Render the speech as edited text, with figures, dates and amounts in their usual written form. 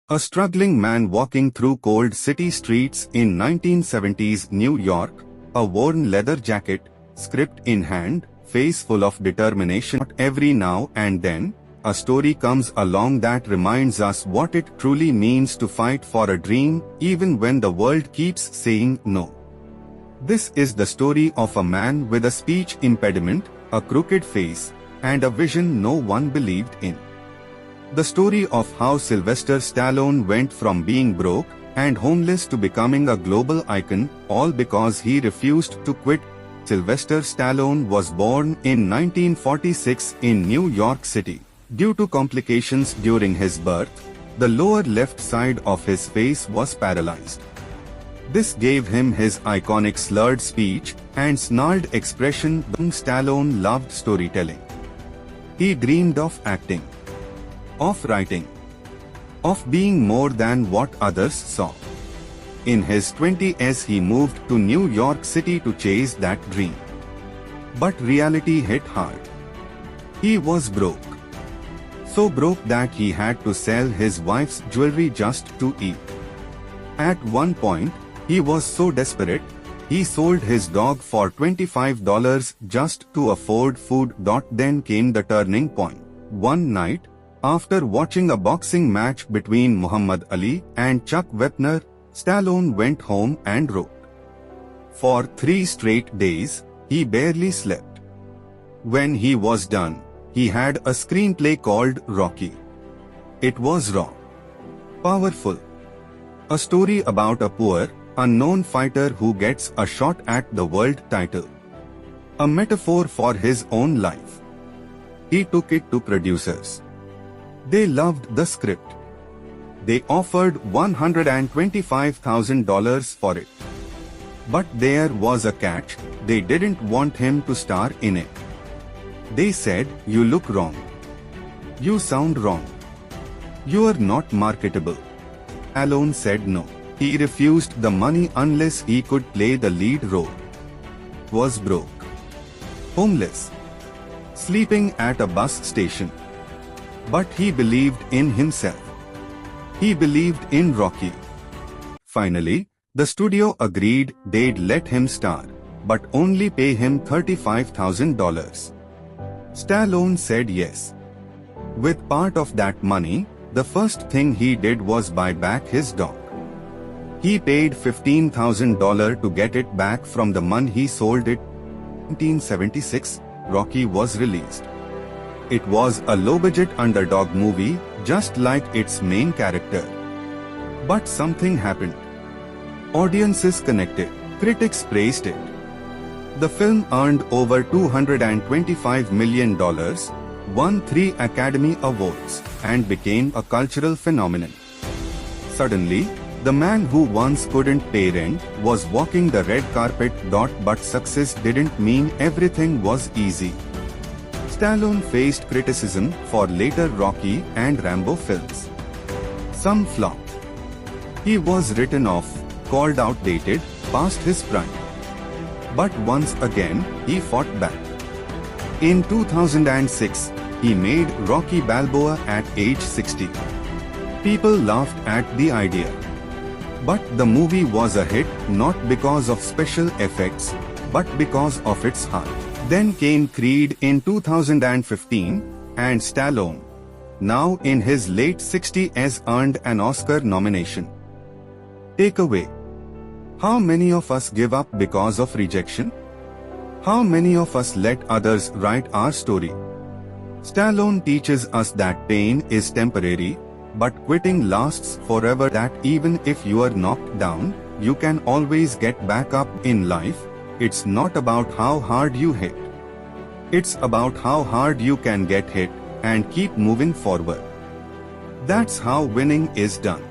A struggling man walking through cold city streets in 1970s New York, a worn leather jacket, script in hand, face full of determination. Every now and then, a story comes along that reminds us what it truly means to fight for a dream, even when the world keeps saying no. This is the story of a man with a speech impediment, a crooked face, and a vision no one believed in. The story of how Sylvester Stallone went from being broke and homeless to becoming a global icon, all because he refused to quit. Sylvester Stallone was born in 1946 in New York City. Due to complications during his birth, the lower left side of his face was paralyzed. This gave him his iconic slurred speech and snarled expression. Stallone loved storytelling. He dreamed of acting, of writing, of being more than what others saw. In his 20s he moved to New York City to chase that dream. But reality hit hard. He was broke. So broke that he had to sell his wife's jewelry just to eat. At one point, he was so desperate, he sold his dog for $25 just to afford food. Then came the turning point. One night, after watching a boxing match between Muhammad Ali and Chuck Wepner, Stallone went home and wrote. For 3 straight days, he barely slept. When he was done, he had a screenplay called Rocky. It was raw, powerful. A story about a poor, unknown fighter who gets a shot at the world title. A metaphor for his own life. He took it to producers. They loved the script. They offered $125,000 for it. But there was a catch, they didn't want him to star in it. They said, "You look wrong. You sound wrong. You are not marketable." Stallone said no. He refused the money unless he could play the lead role. Was broke, homeless, sleeping at a bus station. But he believed in himself. He believed in Rocky. Finally, the studio agreed they'd let him star, but only pay him $35,000. Stallone said yes. With part of that money, the first thing he did was buy back his dog. He paid $15,000 to get it back from the man he sold it. In 1976, Rocky was released. It was a low-budget underdog movie, just like its main character. But something happened. Audiences connected. Critics praised it. The film earned over $225 million, won 3 Academy Awards, and became a cultural phenomenon. Suddenly, the man who once couldn't pay rent was walking the red carpet. But success didn't mean everything was easy. Stallone faced criticism for later Rocky and Rambo films. Some flopped. He was written off, called outdated, past his prime. But once again, he fought back. In 2006, he made Rocky Balboa at age 60. People laughed at the idea. But the movie was a hit not because of special effects, but because of its heart. Then came Creed in 2015, and Stallone, now in his late 60s, earned an Oscar nomination. Takeaway: how many of us give up because of rejection? How many of us let others write our story? Stallone teaches us that pain is temporary, but quitting lasts forever. That even if you are knocked down, you can always get back up in life. It's not about how hard you hit. It's about how hard you can get hit and keep moving forward. That's how winning is done.